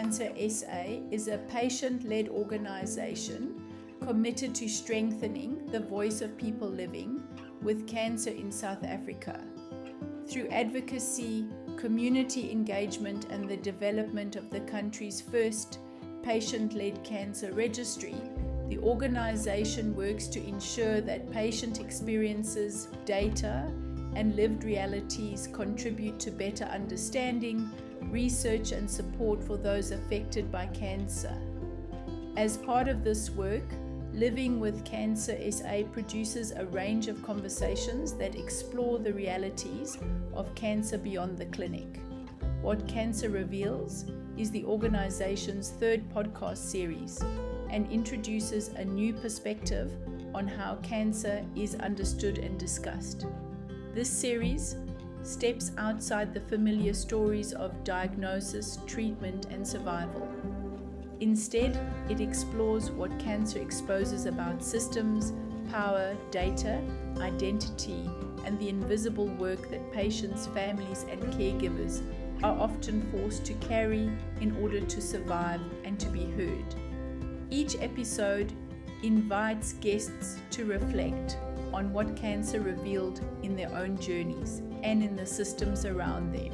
Cancer SA is a patient-led organization committed to strengthening the voice of people living with cancer in South Africa. Through advocacy, community engagement, and the development of the country's first patient-led cancer registry, the organization works to ensure that patient experiences, data, and lived realities contribute to better understanding, research, and support for those affected by cancer. As part of this work, Living with Cancer SA produces a range of conversations that explore the realities of cancer beyond the clinic. What Cancer Reveals is the organization's third podcast series and introduces a new perspective on how cancer is understood and discussed. This series steps outside the familiar stories of diagnosis, treatment, and survival. Instead, it explores what cancer exposes about systems, power, data, identity, and the invisible work that patients, families, and caregivers are often forced to carry in order to survive and to be heard. Each episode invites guests to reflect on what cancer revealed in their own journeys and in the systems around them.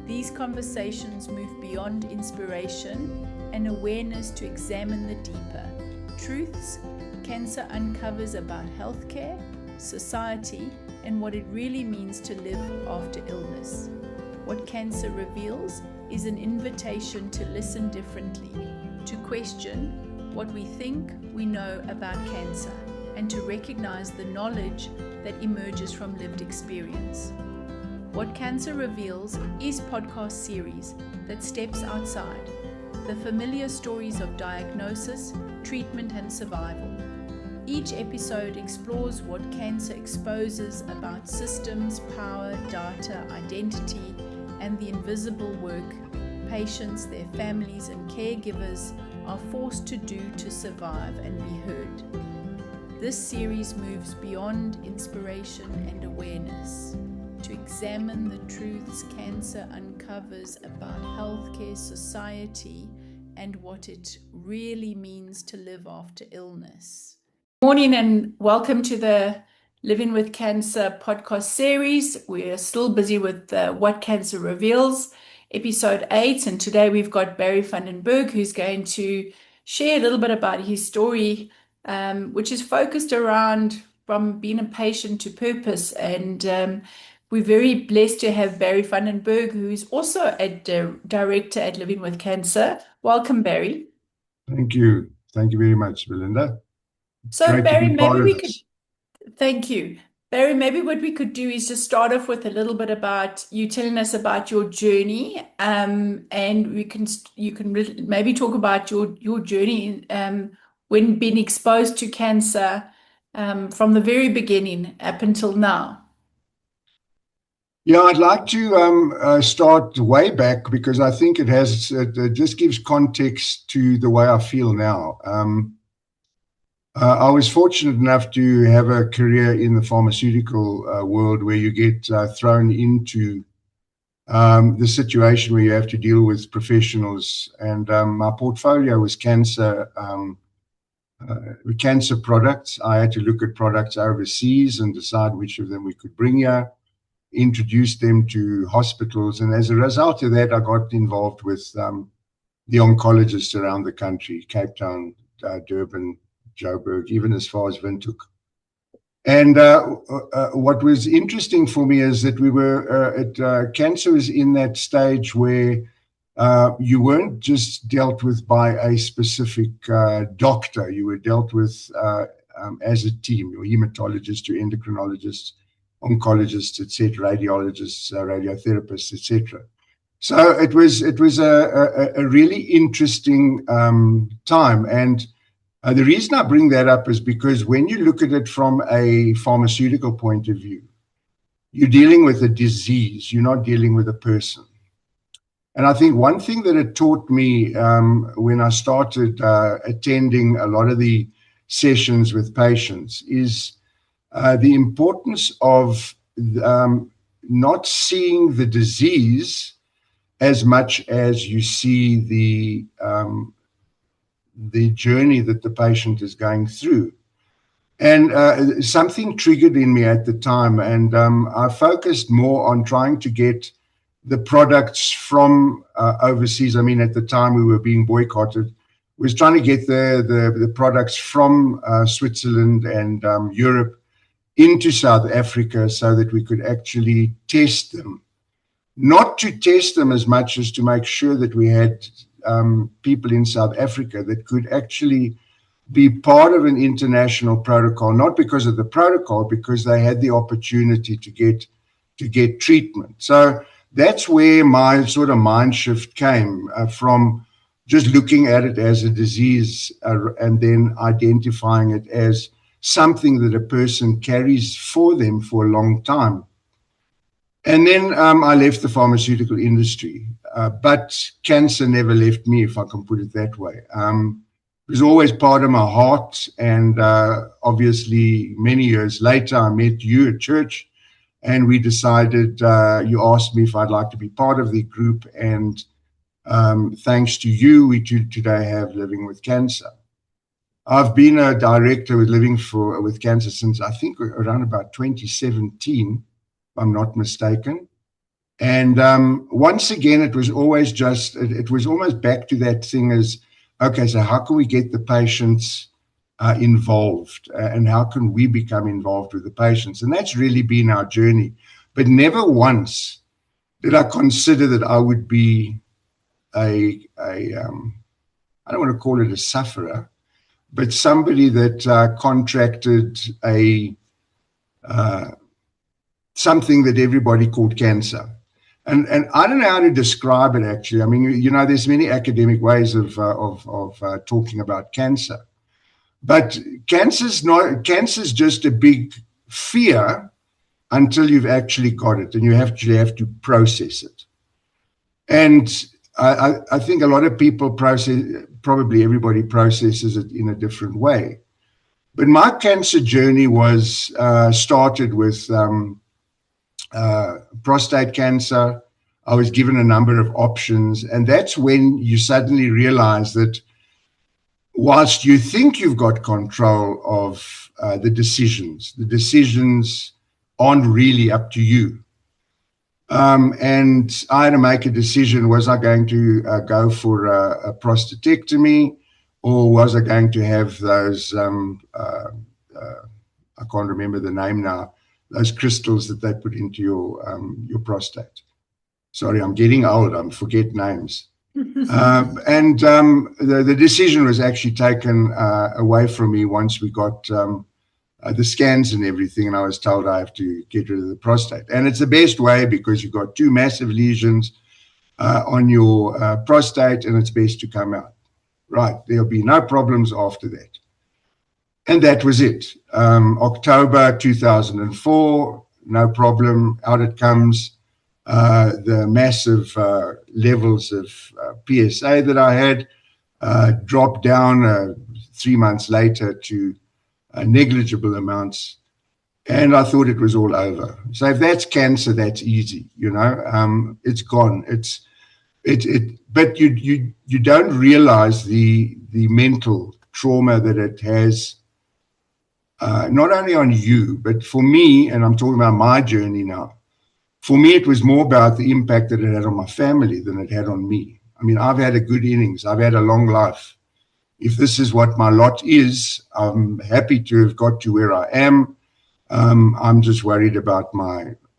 These conversations move beyond inspiration and awareness to examine the deeper truths cancer uncovers about healthcare, society, and what it really means to live after illness. What Cancer Reveals is an invitation to listen differently, to question what we think we know about cancer, and to recognize the knowledge that emerges from lived experience. What Cancer Reveals is a podcast series that steps outside the familiar stories of diagnosis, treatment, and survival. Each episode explores what cancer exposes about systems, power, data, identity, and the invisible work patients, their families, and caregivers are forced to do to survive and be heard. This series moves beyond inspiration and awareness to examine the truths cancer uncovers about healthcare, society, and what it really means to live after illness. Good morning and welcome to the Living with Cancer podcast series. We are still busy with What Cancer Reveals, episode 8, and today we've got Barrie van den Berg, who's going to share a little bit about his story, which is focused around from being a patient to purpose. And we're very blessed to have Barrie van den Berg, who is also a director at Living with Cancer. Welcome, Barrie. Thank you. Thank you very much, Belinda. So, Barrie, maybe we could. Thank you. Barrie, maybe what we could do is just start off with a little bit about you telling us about your journey, and you can maybe talk about your journey when being exposed to cancer from the very beginning up until now. Yeah, I'd like to start way back because I think it just gives context to the way I feel now. I was fortunate enough to have a career in the pharmaceutical world where you get thrown into the situation where you have to deal with professionals, and my portfolio was cancer products. I had to look at products overseas and decide which of them we could bring here, introduce them to hospitals, and as a result of that, I got involved with the oncologists around the country, Cape Town, Durban, Joburg, even as far as Windhoek. And what was interesting for me is that cancer was in that stage where you weren't just dealt with by a specific doctor. You were dealt with as a team, your hematologist, your endocrinologist, oncologists, etc., radiologists, radiotherapists, etc. So it was a really interesting time. And the reason I bring that up is because when you look at it from a pharmaceutical point of view, you're dealing with a disease, you're not dealing with a person. And I think one thing that it taught me when I started attending a lot of the sessions with patients is the importance of not seeing the disease as much as you see the journey that the patient is going through. And something triggered in me at the time, and I focused more on trying to get the products from overseas. I mean, at the time we were being boycotted, was trying to get the products from Switzerland and Europe into South Africa so that we could actually test them. Not to test them as much as to make sure that we had people in South Africa that could actually be part of an international protocol, not because of the protocol, because they had the opportunity to get treatment. So that's where my sort of mind shift came from, just looking at it as a disease and then identifying it as something that a person carries for them for a long time. And then I left the pharmaceutical industry, but cancer never left me, if I can put it that way. It was always part of my heart, and obviously many years later I met you at church, and we decided, you asked me if I'd like to be part of the group, and thanks to you, we today have Living with Cancer. I've been a director with Living with Cancer since I think around about 2017, if I'm not mistaken. And once again, it was always just, it was almost back to that thing as, okay, so how can we get the patients involved, and how can we become involved with the patients? And that's really been our journey. But never once did I consider that I would be I don't want to call it a sufferer, but somebody that contracted something that everybody called cancer. And I don't know how to describe it, actually. I mean, you know, there's many academic ways of talking about cancer. But cancer's just a big fear until you've actually got it, and you actually have to process it. And I think a lot of people probably everybody processes it in a different way. But my cancer journey was started with prostate cancer. I was given a number of options, and that's when you suddenly realize that whilst you think you've got control of the decisions aren't really up to you. And I had to make a decision. Was I going to go for a prostatectomy, or was I going to have those, I can't remember the name now, those crystals that they put into your prostate? Sorry, I'm getting old. I forget names. And the decision was actually taken away from me once we got the scans and everything, and I was told I have to get rid of the prostate. And it's the best way because you've got two massive lesions on your prostate, and it's best to come out. Right, there'll be no problems after that. And that was it. October 2004, no problem, out it comes. The massive levels of PSA that I had dropped down 3 months later to negligible amounts, and I thought it was all over. So if that's cancer, that's easy, you know. It's gone. But you don't realize the mental trauma that it has, not only on you, but for me, and I'm talking about my journey now. For me, it was more about the impact that it had on my family than it had on me. I mean, I've had a good innings. I've had a long life. If this is what my lot is, I'm happy to have got to where I am. I'm just worried about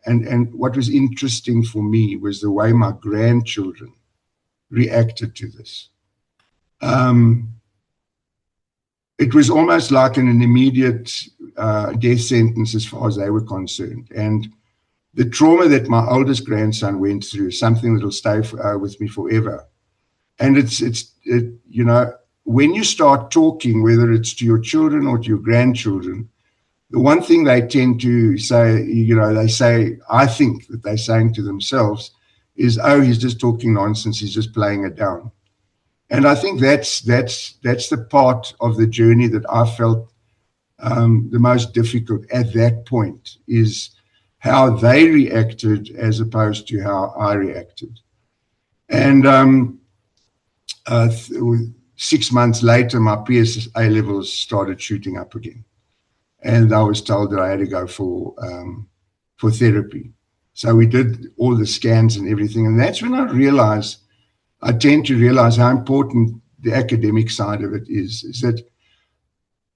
and what was interesting for me was the way my grandchildren reacted to this. It was almost like an immediate death sentence as far as they were concerned. And the trauma that my oldest grandson went through is something that will stay with me forever. And it's you know, when you start talking, whether it's to your children or to your grandchildren, the one thing they tend to say, you know, I think that they're saying to themselves is, oh, he's just talking nonsense, he's just playing it down. And I think that's the part of the journey that I felt the most difficult at that point, is how they reacted as opposed to how I reacted. And 6 months later, my PSA levels started shooting up again. And I was told that I had to go for therapy. So we did all the scans and everything. And that's when I tend to realize how important the academic side of it is that,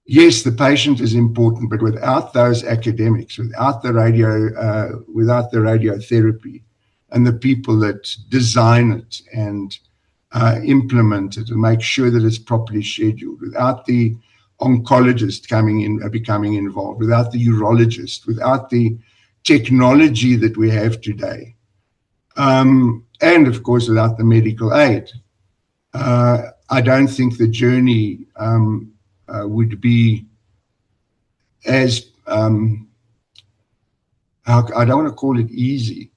yes, the patient is important, but without those academics, without the radiotherapy and the people that design it and implement it and make sure that it's properly scheduled, without the oncologist becoming involved, without the urologist, without the technology that we have today, and of course without the medical aid, I don't think the journey would be as I don't want to call it easy,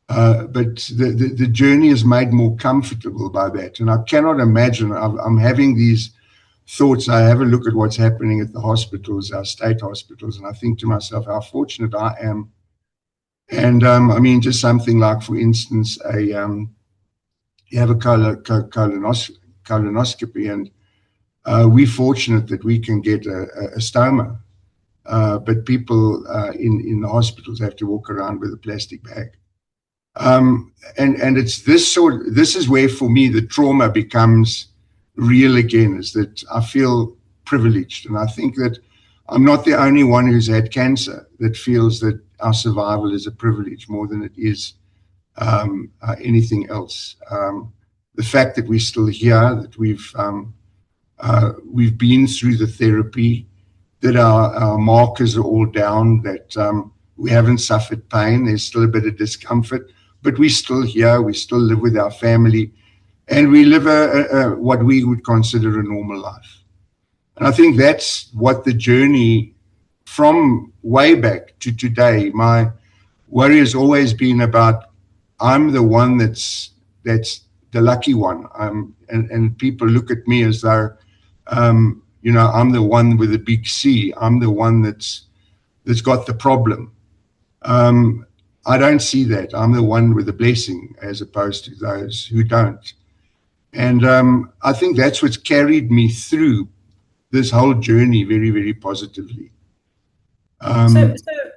but the journey is made more comfortable by that. And I cannot imagine, I'm having these thoughts. I have a look at what's happening at the hospitals, our state hospitals, and I think to myself how fortunate I am. And I mean, just something like, for instance, you have a colonoscopy, and we're fortunate that we can get a stoma, but people in the hospitals have to walk around with a plastic bag. And it's this is where, for me, the trauma becomes real again, is that I feel privileged. And I think that I'm not the only one who's had cancer that feels that our survival is a privilege more than it is anything else. The fact that we're still here, that we've been through the therapy, that our markers are all down, that we haven't suffered pain. There's still a bit of discomfort, but we're still here. We still live with our family, and we live what we would consider a normal life. And I think that's what the journey from way back to today, my worry has always been about, I'm the one that's the lucky one. And people look at me as though, I'm the one with a big C. I'm the one that's got the problem. I don't see that. I'm the one with the blessing, as opposed to those who don't. And I think that's what's carried me through this whole journey very, very positively.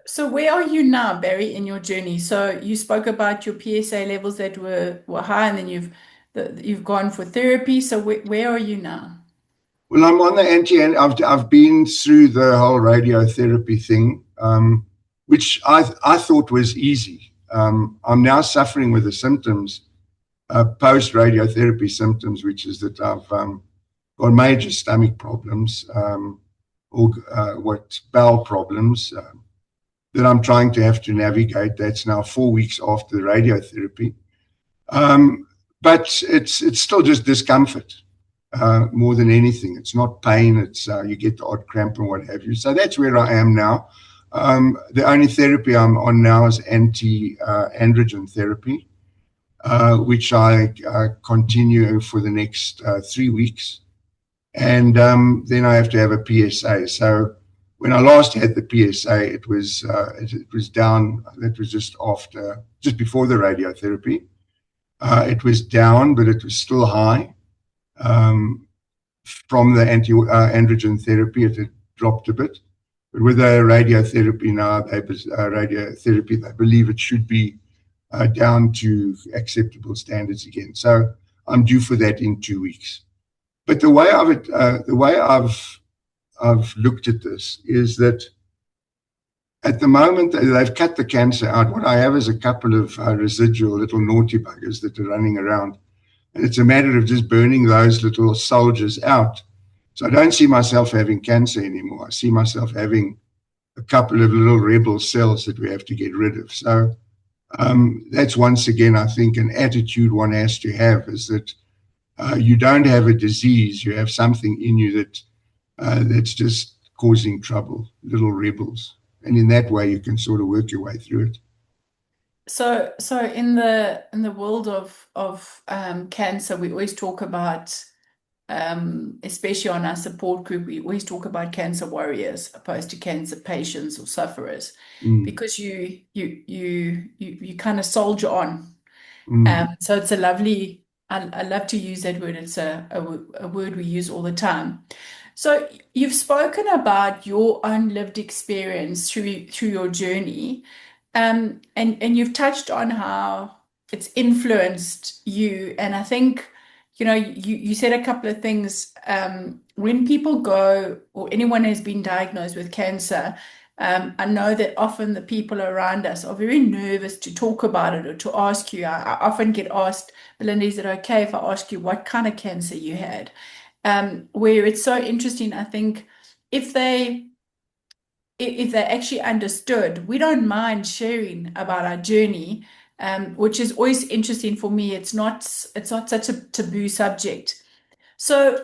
So where are you now, Barrie, in your journey? So you spoke about your PSA levels that were high, and then you've gone for therapy. So where are you now? Well, I'm on the and I've been through the whole radiotherapy thing, which I thought was easy. I'm now suffering with the symptoms, post radiotherapy symptoms, which is that I've got major stomach problems, or bowel problems that I'm trying to have to navigate. That's now 4 weeks after the radiotherapy, but it's still just discomfort more than anything. It's not pain. It's you get the odd cramp and what have you. So that's where I am now. The only therapy I'm on now is anti-androgen therapy, which I continue for the next 3 weeks. And then I have to have a PSA. So when I last had the PSA, it was down. That was just before the radiotherapy. It was down, but it was still high. From the anti-androgen therapy, it had dropped a bit. But with the radiotherapy now, they believe it should be down to acceptable standards again. So I'm due for that in 2 weeks. But the way I've looked at this is that at the moment they've cut the cancer out. What I have is a couple of residual little naughty buggers that are running around, and it's a matter of just burning those little soldiers out. So I don't see myself having cancer anymore. I see myself having a couple of little rebel cells that we have to get rid of. So that's, once again, I think, an attitude one has to have, is that you don't have a disease. You have something in you that's just causing trouble, little rebels. And in that way, you can sort of work your way through it. So in the world of cancer, we always talk about, especially on our support group, we always talk about cancer warriors opposed to cancer patients or sufferers, because you kind of soldier on. So it's a lovely, I love to use that word. It's a word we use all the time. So you've spoken about your own lived experience through your journey, and you've touched on how it's influenced you. And I think, you said a couple of things. When people go, or anyone has been diagnosed with cancer, I know that often the people around us are very nervous to talk about it or to ask you. I often get asked, Belinda, is it okay if I ask you what kind of cancer you had? Where it's so interesting, I think, if they actually understood, we don't mind sharing about our journey, which is always interesting for me. It's not such a taboo subject. So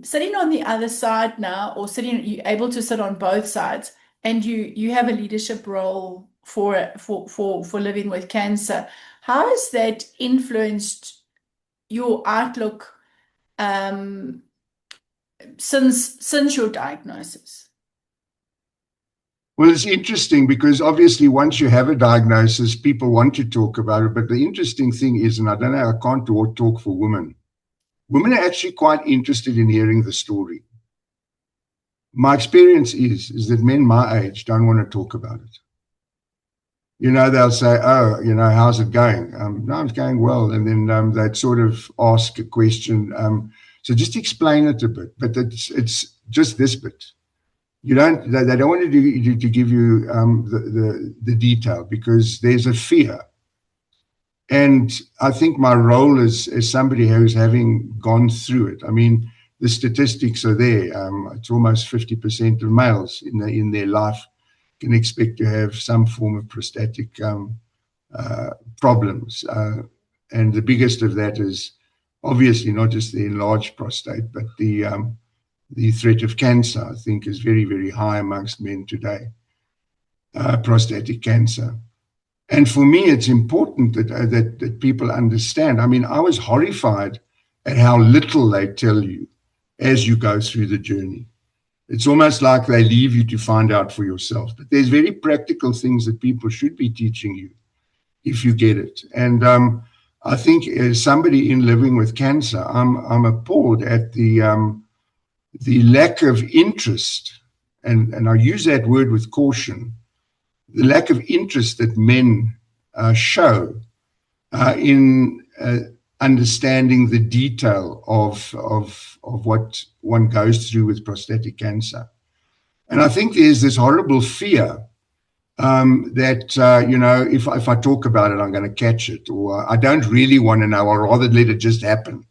sitting on the other side now, or you're able to sit on both sides, and you have a leadership role for living with cancer. How has that influenced your outlook since your diagnosis? Well, it's interesting because obviously once you have a diagnosis, people want to talk about it. But the interesting thing is, and I don't know, I can't talk for women. Women are actually quite interested in hearing the story. My experience is that men my age don't want to talk about it. They'll say, oh, how's it going? No, it's going well. And then they'd sort of ask a question. So just explain it a bit, but it's just this bit. They don't want to give you the detail because there's a fear. And I think my role as somebody who's having gone through it, I mean, the statistics are there. It's almost 50% of males in their life can expect to have some form of prostatic problems. And the biggest of that is obviously not just the enlarged prostate, but the threat of cancer, I think, is very, very high amongst men today, prostatic cancer. And for me, it's important that people understand. I mean, I was horrified at how little they tell you as you go through the journey. It's almost like they leave you to find out for yourself. But there's very practical things that people should be teaching you if you get it. And I think as somebody in living with cancer, I'm appalled at the lack of interest, and I use that word with caution, the lack of interest that men show in understanding the detail of what one goes through with prostatic cancer. And I think there's this horrible fear that, if I talk about it, I'm going to catch it, or I don't really want to know, or rather let it just happen.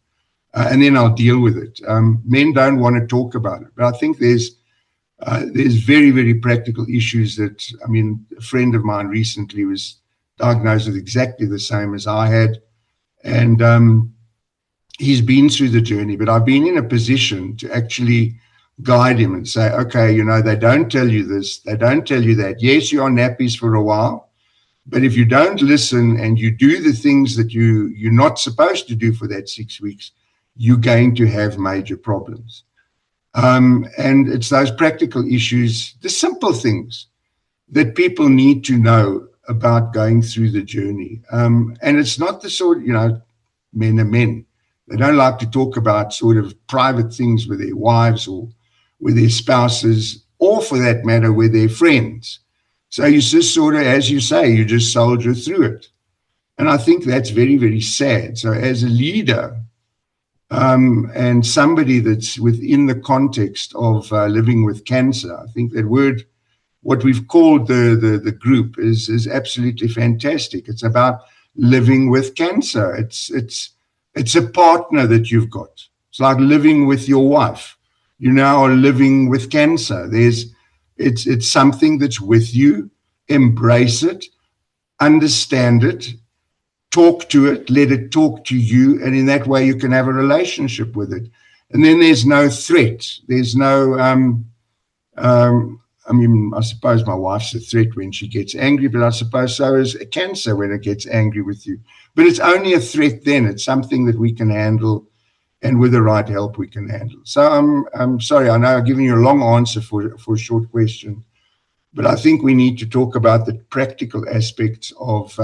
And then I'll deal with it. Men don't want to talk about it. But I think there's very, very practical issues that, I mean, a friend of mine recently was diagnosed with exactly the same as I had. And he's been through the journey, but I've been in a position to actually guide him and say, okay, they don't tell you this, they don't tell you that. Yes, you're on nappies for a while, but if you don't listen and you do the things that you're not supposed to do for that 6 weeks, you're going to have major problems. And it's those practical issues, the simple things that people need to know about going through the journey. And it's not the sort, men are men. They don't like to talk about sort of private things with their wives or with their spouses, or for that matter, with their friends. So you just sort of, as you say, you just soldier through it. And I think that's very, very sad. So as a leader, and somebody that's within the context of living with cancer, I think that word, what we've called the group, is absolutely fantastic. It's about living with cancer. It's a partner that you've got. It's like living with your wife. You now are living with cancer. It's something that's with you. Embrace it, understand it, talk to it, let it talk to you, and in that way you can have a relationship with it. And then there's no threat. There's no, I mean, I suppose my wife's a threat when she gets angry, but I suppose so is cancer when it gets angry with you. But it's only a threat then. It's something that we can handle, and with the right help we can handle. So I'm sorry, I know I've given you a long answer for a short question, but I think we need to talk about the practical aspects of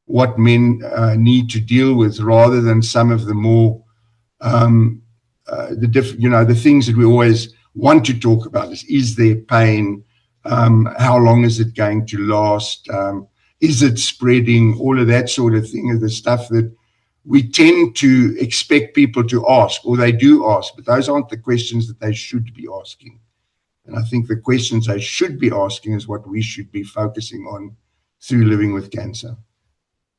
what men need to deal with, rather than some of the more the things that we always want to talk about. Is there pain? How long is it going to last? Is it spreading? All of that sort of thing is the stuff that we tend to expect people to ask, or they do ask, but those aren't the questions that they should be asking. And I think the questions they should be asking is what we should be focusing on through living with cancer.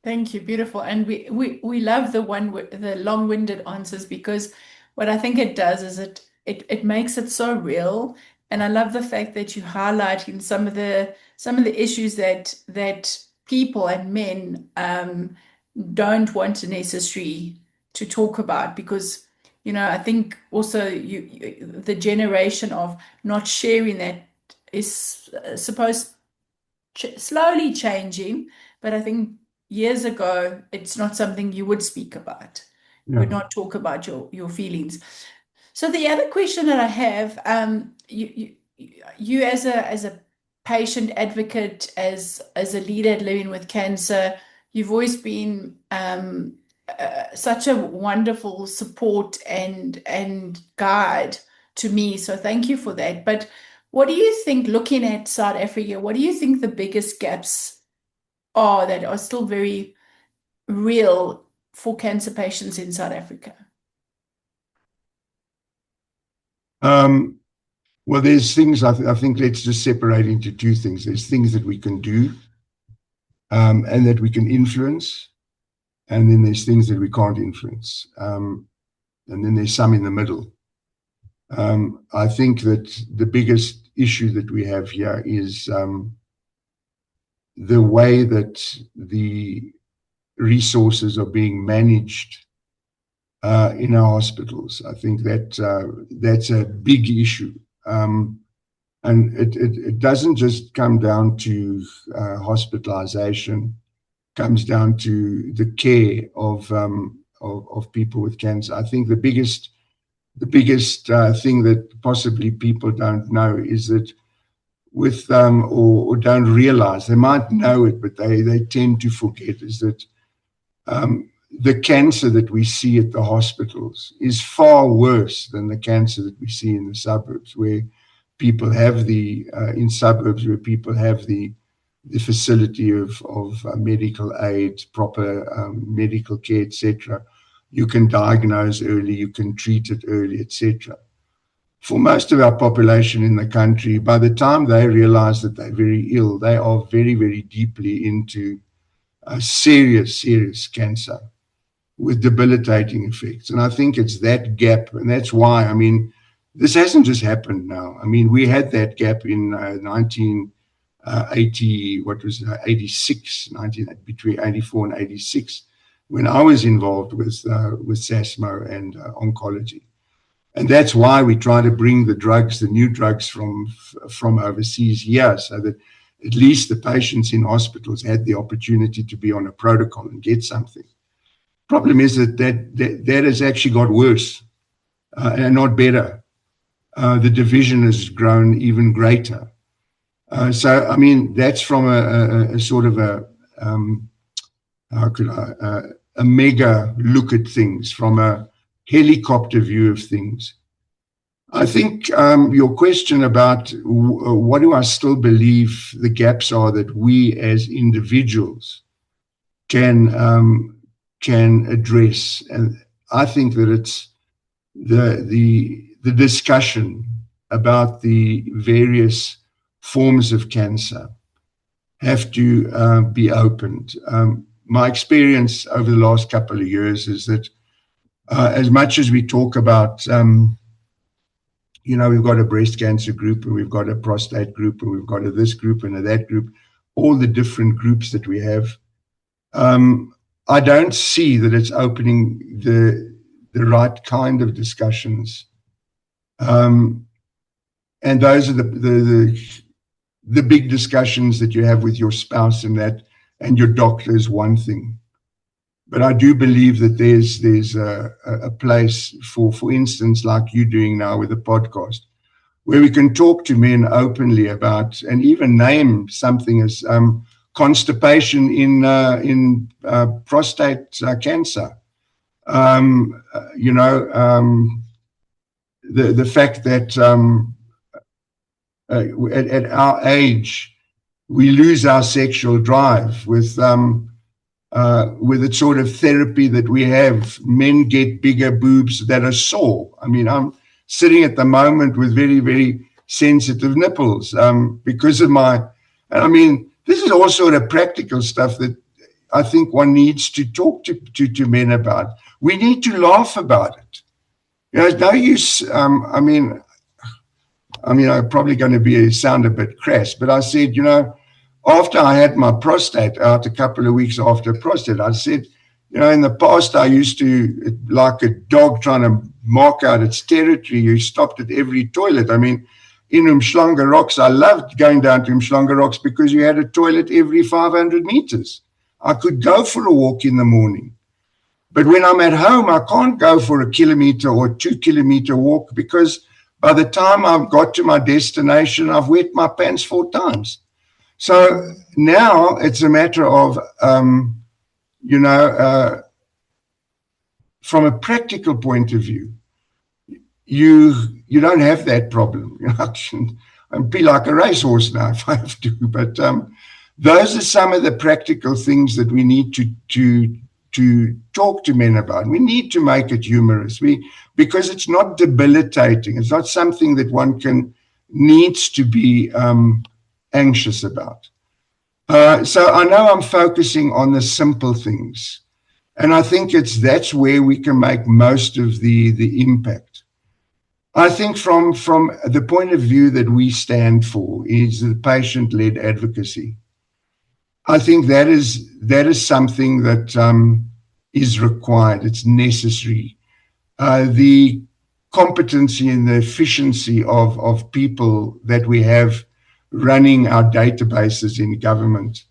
Thank you. Beautiful. And we love the long-winded answers, because what I think it does is it makes it so real. And I love the fact that you're highlighting some of the issues that people and men don't want to necessarily to talk about, because I think also the generation of not sharing that is supposed slowly changing, but I think years ago it's not something you would speak about. You would not talk about your feelings. So the other question that I have, you as a patient advocate, as a leader living with cancer, you've always been such a wonderful support and guide to me. So thank you for that. But what do you think, looking at South Africa, what do you think the biggest gaps are that are still very real for cancer patients in South Africa? Well, there's things, I think let's just separate into two things. There's things that we can do and that we can influence, and then there's things that we can't influence. And then there's some in the middle. I think that the biggest issue that we have here is the way that the resources are being managed in our hospitals. I think that that's a big issue. And it doesn't just come down to hospitalization, comes down to the care of people with cancer. I think the biggest thing that possibly people don't know is that with or don't realize, they might know it, but they tend to forget, is that the cancer that we see at the hospitals is far worse than the cancer that we see in the suburbs, where people have in suburbs where people have the facility of medical aid, proper medical care, etc. You can diagnose early, you can treat it early, etc. For most of our population in the country, by the time they realize that they're very ill, they are very, very deeply into serious cancer with debilitating effects. And I think it's that gap, and that's why, I mean, this hasn't just happened now. I mean, we had that gap in 86, between 84 and 86, when I was involved with SASMO and oncology. And that's why we try to bring the new drugs from overseas here, so that at least the patients in hospitals had the opportunity to be on a protocol and get something. Problem is that has actually got worse and not better. The division has grown even greater. So, I mean, that's from a sort of a mega look at things, from a helicopter view of things. I think your question about what do I still believe the gaps are that we as individuals can address, and I think that it's the discussion about the various forms of cancer have to be opened. My experience over the last couple of years is that as much as we talk about, we've got a breast cancer group, and we've got a prostate group, and we've got a this group and a that group, all the different groups that we have, I don't see that it's opening the right kind of discussions. And those are the big discussions that you have with your spouse and your doctor is one thing. But I do believe that there's a place for instance, like you're doing now with a podcast, where we can talk to men openly about, and even name something as constipation in prostate cancer. The fact that at our age we lose our sexual drive with the sort of therapy that we have. Men get bigger boobs that are sore. I mean, I'm sitting at the moment with very, very sensitive nipples because of my. I mean, this is all sort of practical stuff that I think one needs to talk to men about. We need to laugh about it. It's no use. I'm probably going to sound a bit crass, but I said, after I had my prostate out a couple of weeks after prostate, I said, in the past I used to, like a dog trying to mark out its territory, you stopped at every toilet. I mean, in Umhlanga Rocks, I loved going down to Umhlanga Rocks because you had a toilet every 500 meters. I could go for a walk in the morning. But when I'm at home, I can't go for a kilometer or 2 kilometer walk because by the time I've got to my destination, I've wet my pants 4 times. So now it's a matter of, from a practical point of view, you don't have that problem. I'd be like a racehorse now if I have to. But those are some of the practical things that we need to talk to men about. We need to make it humorous. Because it's not debilitating. It's not something that one needs to be anxious about. So I know I'm focusing on the simple things, and I think that's where we can make most of the impact. I think from the point of view that we stand for is the patient-led advocacy. I think that is something that is required. It's necessary. The competency and the efficiency of people that we have running our databases in government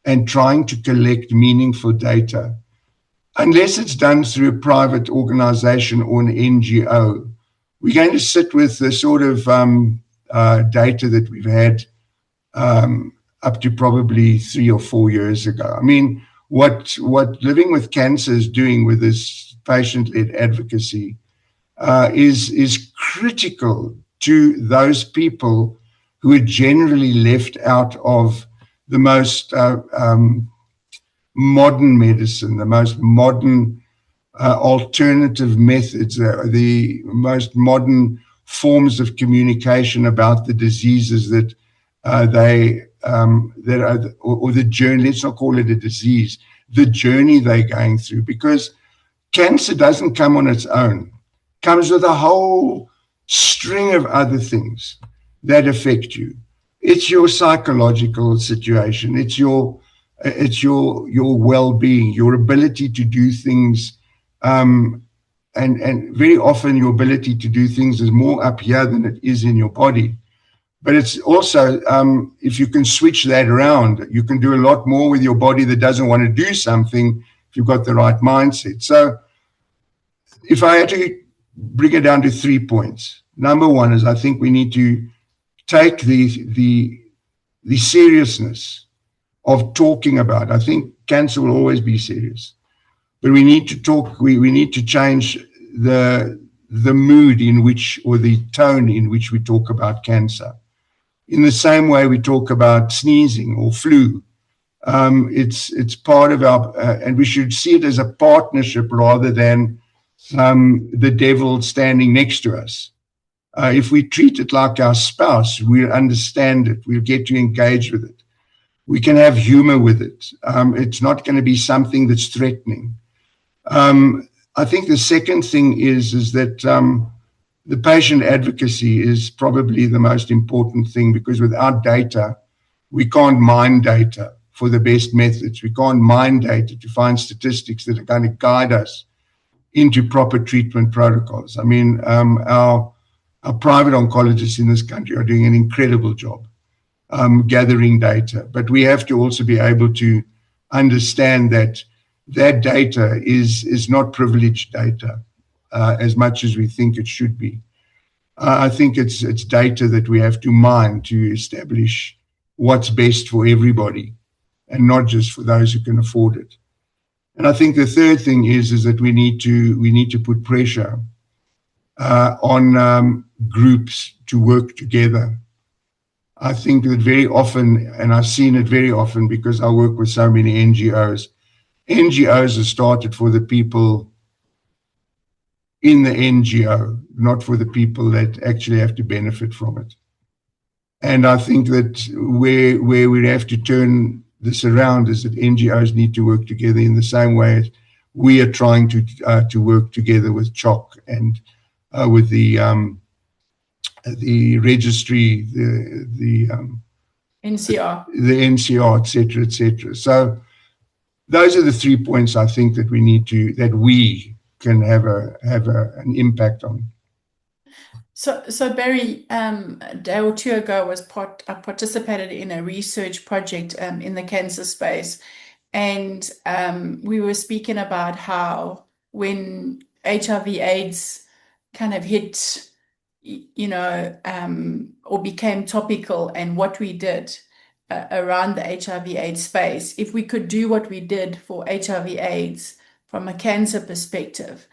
and trying to collect meaningful data, unless it's done through a private organization or an NGO, we're going to sit with the sort of data that we've had up to probably 3 or 4 years ago. I mean, what Living with Cancer is doing with this patient-led advocacy is critical to those people who are generally left out of the most modern medicine, the most modern alternative methods, the most modern forms of communication about the diseases that or the journey, let's not call it a disease, the journey they're going through, because cancer doesn't come on its own. It comes with a whole string of other things that affect you. It's your psychological situation. It's your well-being, your ability to do things, and very often your ability to do things is more up here than it is in your body. But it's also, if you can switch that around, you can do a lot more with your body that doesn't want to do something if you've got the right mindset. So if I had to bring it down to 3 points, number one is I think we need to take the seriousness of talking about. I think cancer will always be serious, but we need to talk. We need to change the mood in which, or the tone in which we talk about cancer. In the same way we talk about sneezing or flu, it's part of our, and we should see it as a partnership rather than the devil standing next to us. If we treat it like our spouse, we'll understand it. We'll get to engage with it. We can have humor with it. It's not going to be something that's threatening. I think the second thing is that the patient advocacy is probably the most important thing, because without data, we can't mine data for the best methods. We can't mine data to find statistics that are going to guide us into proper treatment protocols. I mean, our private oncologists in this country are doing an incredible job gathering data, but we have to also be able to understand that data is not privileged data as much as we think it should be. I think it's data that we have to mine to establish what's best for everybody. and not just for those who can afford it. And I think the third thing is that we need to put pressure on groups to work together. I think that very often, and I've seen it very often because I work with so many NGOs, NGOs are started for the people in the NGO, not for the people that actually have to benefit from it. And I think that where we have to turn this around is that NGOs need to work together in the same way as we are trying to work together with CHOC and with the registry, the NCR, et cetera, et cetera. So those are the 3 points I think that we can have an impact on. So Barrie, a day or two ago I participated in a research project in the cancer space, and we were speaking about how when HIV/AIDS kind of hit, or became topical, and what we did around the HIV/AIDS space, if we could do what we did for HIV/AIDS from a cancer perspective,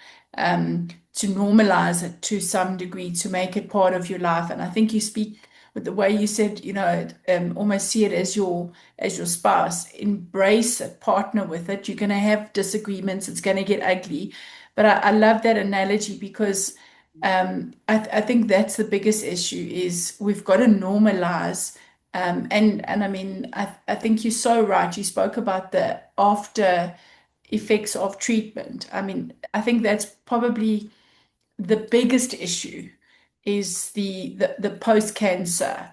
to normalize it to some degree, to make it part of your life. And I think you speak with the way you said, almost see it as your spouse, embrace it, partner with it. You're going to have disagreements. It's going to get ugly. But I love that analogy because I think that's the biggest issue is we've got to normalize. And I mean, I think you're so right. You spoke about the after effects of treatment. I mean, I think that's probably the biggest issue is the post-cancer,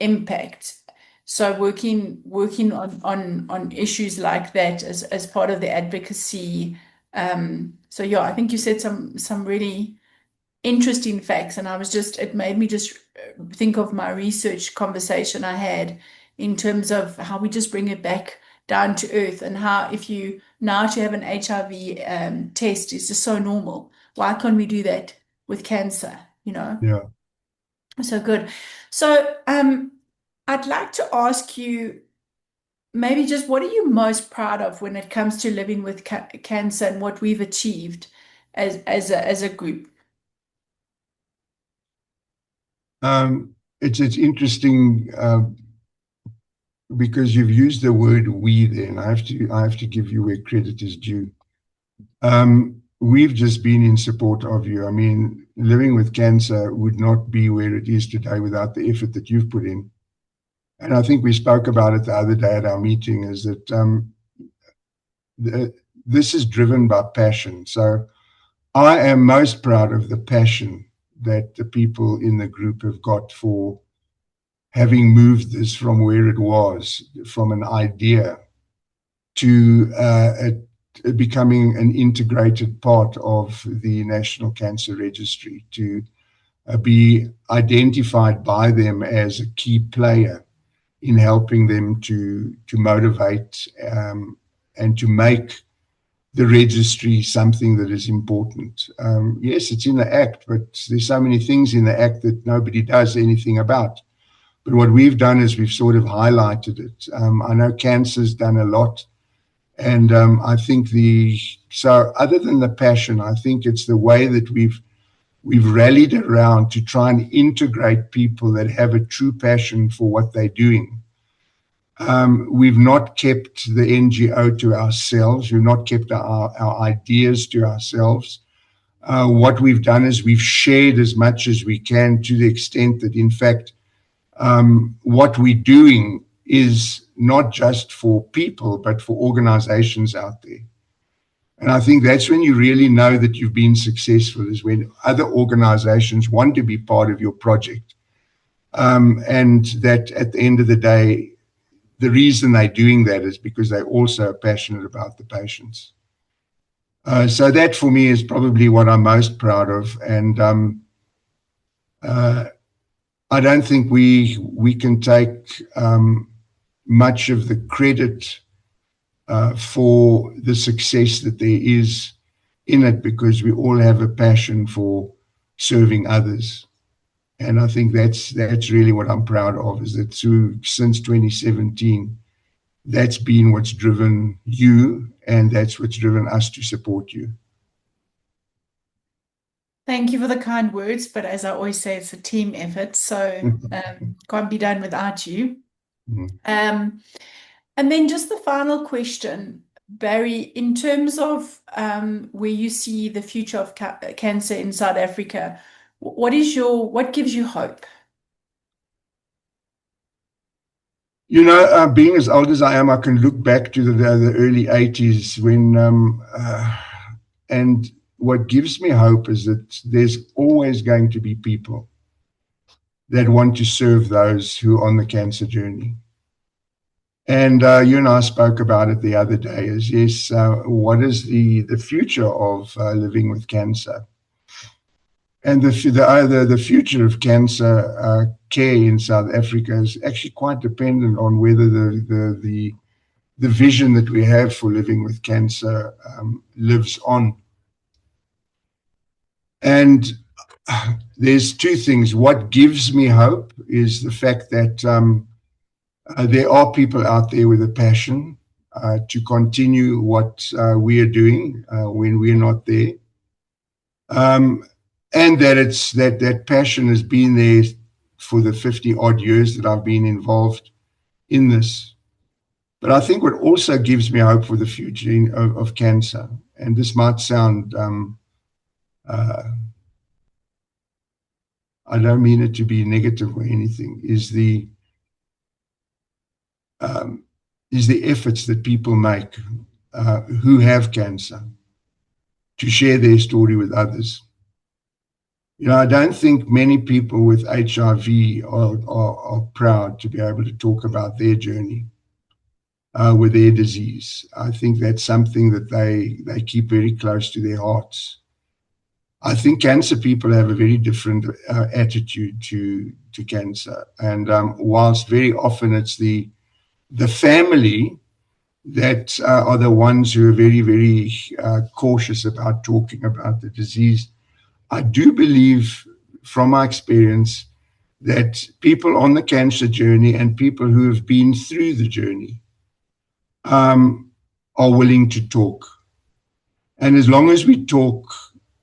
impact. So working on issues like that as part of the advocacy. So yeah, I think you said some really interesting facts, and it made me just think of my research conversation I had in terms of how we just bring it back down to earth, and how if you now to have an HIV test is just so normal. Why can't we do that with cancer? Yeah. So good. So I'd like to ask you maybe just what are you most proud of when it comes to living with cancer and what we've achieved as a group? It's interesting because you've used the word we there, and I have to give you where credit is due. We've just been in support of you. I mean, living with cancer would not be where it is today without the effort that you've put in. And I think we spoke about it the other day at our meeting, is that this is driven by passion. So I am most proud of the passion that the people in the group have got for having moved this from where it was, from an idea to becoming an integrated part of the National Cancer Registry, to be identified by them as a key player in helping them to motivate and to make the registry something that is important. Yes, it's in the Act, but there's so many things in the Act that nobody does anything about. But what we've done is we've sort of highlighted it. I know cancer's done a lot. And I think so other than the passion, I think it's the way that we've rallied around to try and integrate people that have a true passion for what they're doing. We've not kept the NGO to ourselves. We've not kept our ideas to ourselves. What we've done is we've shared as much as we can, to the extent that, in fact, what we're doing is not just for people, but for organizations out there. And I think that's when you really know that you've been successful, is when other organizations want to be part of your project. And that at the end of the day, the reason they're doing that is because they're also passionate about the patients. So that for me is probably what I'm most proud of. And I don't think we can take much of the credit for the success that there is in it, because we all have a passion for serving others. And I think that's really what I'm proud of, is that since 2017, that's been what's driven you, and that's what's driven us to support you. Thank you for the kind words, but as I always say, it's a team effort, so can't be done without you. And then just the final question, Barrie, in terms of where you see the future of cancer in South Africa, what gives you hope? You know, being as old as I am, I can look back to the early 80s when, and what gives me hope is that there's always going to be people that want to serve those who are on the cancer journey. And you and I spoke about it the other day, is yes, what is the future of living with cancer? And the future of cancer care in South Africa is actually quite dependent on whether the vision that we have for living with cancer lives on. And there's two things. What gives me hope is the fact that there are people out there with a passion to continue what we are doing when we're not there. And that that passion has been there for the 50 odd years that I've been involved in this. But I think what also gives me hope for the future of cancer, and this might sound, I don't mean it to be negative or anything, is the efforts that people make who have cancer to share their story with others. You know, I don't think many people with HIV are proud to be able to talk about their journey with their disease. I think that's something that they keep very close to their hearts. I think cancer people have a very different attitude to cancer. And whilst very often it's the family that are the ones who are very, very cautious about talking about the disease, I do believe from my experience that people on the cancer journey and people who have been through the journey are willing to talk. And as long as we talk,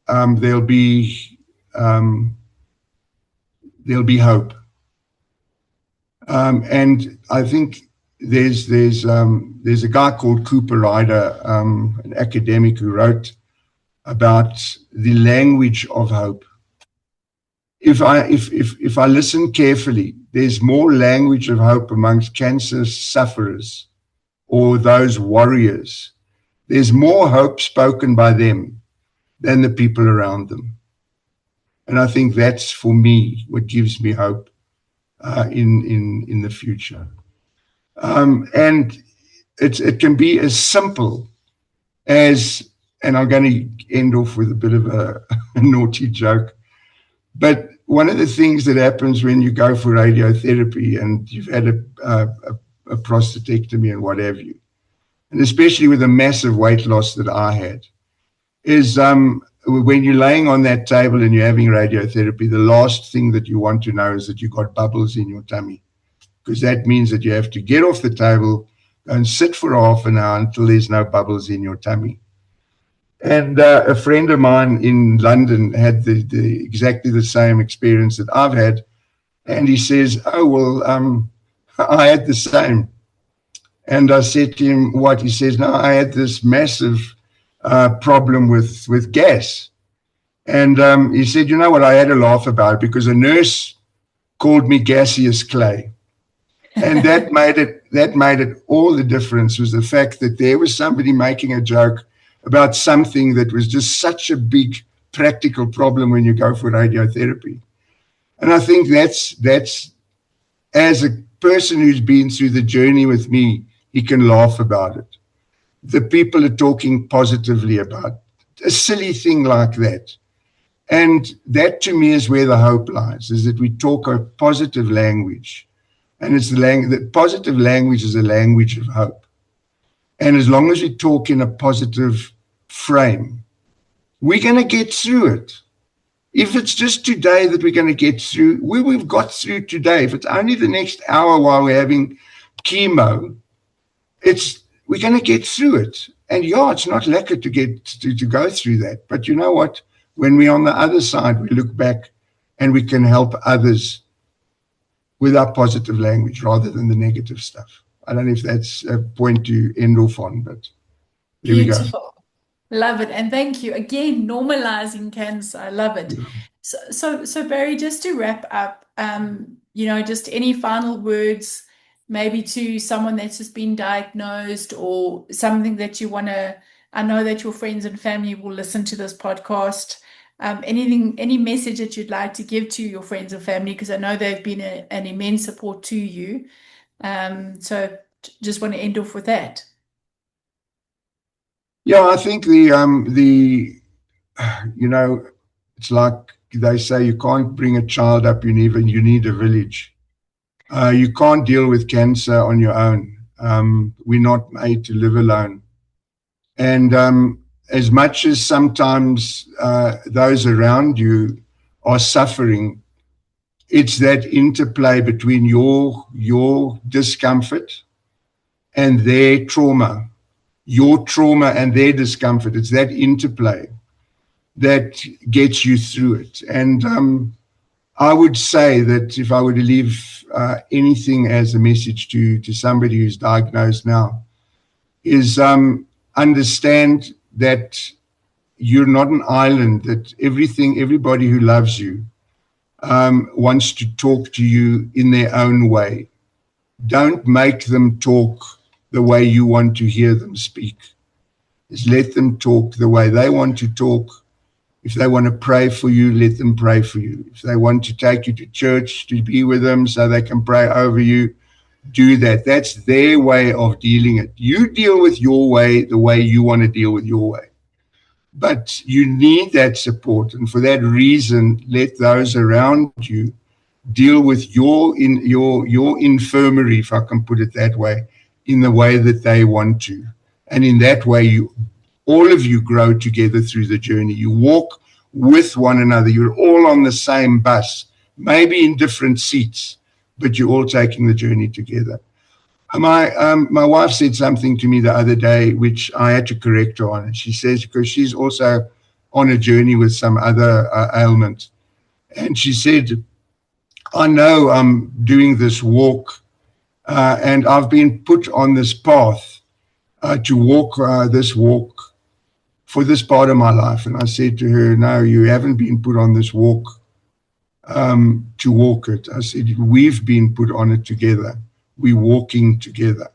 there'll be hope. And I think there's a guy called Cooper Ryder, an academic, who wrote about the language of hope. If I listen carefully, there's more language of hope amongst cancer sufferers or those warriors. There's more hope spoken by them than the people around them. And I think that's, for me, what gives me hope in the future. And it can be as simple as, and I'm going to end off with a bit of a naughty joke, but one of the things that happens when you go for radiotherapy and you've had a prostatectomy and what have you, and especially with the massive weight loss that I had, is when you're laying on that table and you're having radiotherapy, the last thing that you want to know is that you've got bubbles in your tummy, because that means that you have to get off the table and sit for half an hour until there's no bubbles in your tummy. And a friend of mine in London had exactly the same experience that I've had. And he says, oh, well, I had the same. And I said to him, what? He says, no, I had this massive problem with gas. And he said, you know what, I had a laugh about it because a nurse called me gaseous clay. And that made it all the difference, was the fact that there was somebody making a joke about something that was just such a big practical problem when you go for radiotherapy. And I think that's as a person who's been through the journey with me, he can laugh about it. The people are talking positively about a silly thing like that. And that, to me, is where the hope lies, is that we talk a positive language. And it's the positive language is a language of hope. And as long as we talk in a positive frame, we're going to get through it. if it's just today that we're going to get through, we've got through today. If it's only the next hour while we're having chemo, we're going to get through it. And yeah, it's not lekker to go through that. But you know what? When we're on the other side, we look back and we can help others with our positive language rather than the negative stuff. I don't know if that's a point to end off on, but there we go. Beautiful. Love it. And thank you. Again, normalizing cancer. I love it. Yeah. So Barry, just to wrap up, just any final words, maybe to someone that's just been diagnosed or something that you want to, I know that your friends and family will listen to this podcast. Any message that you'd like to give to your friends and family, because I know they've been an immense support to you. So just want to end off with that. Yeah, I think it's like they say, you can't bring a child up, you need a village. You can't deal with cancer on your own. We're not made to live alone. And as much as sometimes those around you are suffering, it's that interplay between your discomfort and their trauma, your trauma and their discomfort. It's that interplay that gets you through it. And I would say that if I were to leave anything as a message to somebody who's diagnosed now, is understand that you're not an island, that everybody who loves you wants to talk to you in their own way. Don't make them talk the way you want to hear them speak. Just let them talk the way they want to talk. If they want to pray for you, let them pray for you. If they want to take you to church to be with them so they can pray over you, do that. That's their way of dealing it. You deal with your way the way you want to deal with your way. But you need that support. And for that reason, let those around you deal with your infirmary, if I can put it that way, in the way that they want to. And in that way, all of you grow together through the journey. You walk with one another. You're all on the same bus, maybe in different seats, but you're all taking the journey together. My wife said something to me the other day, which I had to correct her on. And she says, because she's also on a journey with some other ailment. And she said, I know I'm doing this walk and I've been put on this path to walk this walk for this part of my life. And I said to her, no, you haven't been put on this walk to walk it. I said, we've been put on it together. We're walking together.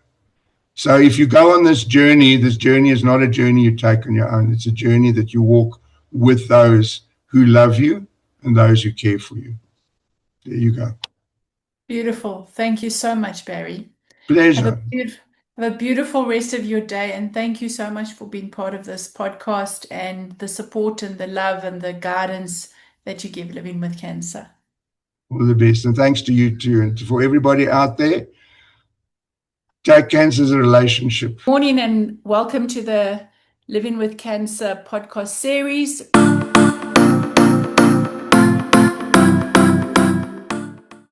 So if you go on this journey is not a journey you take on your own. It's a journey that you walk with those who love you and those who care for you. There you go. Beautiful. Thank you so much, Barry. Pleasure. Have a beautiful rest of your day, and thank you so much for being part of this podcast and the support and the love and the guidance that you give living with cancer. All the best, and thanks to you too, and for everybody out there. Take cancer as a relationship. Morning and welcome to the Living with Cancer podcast series.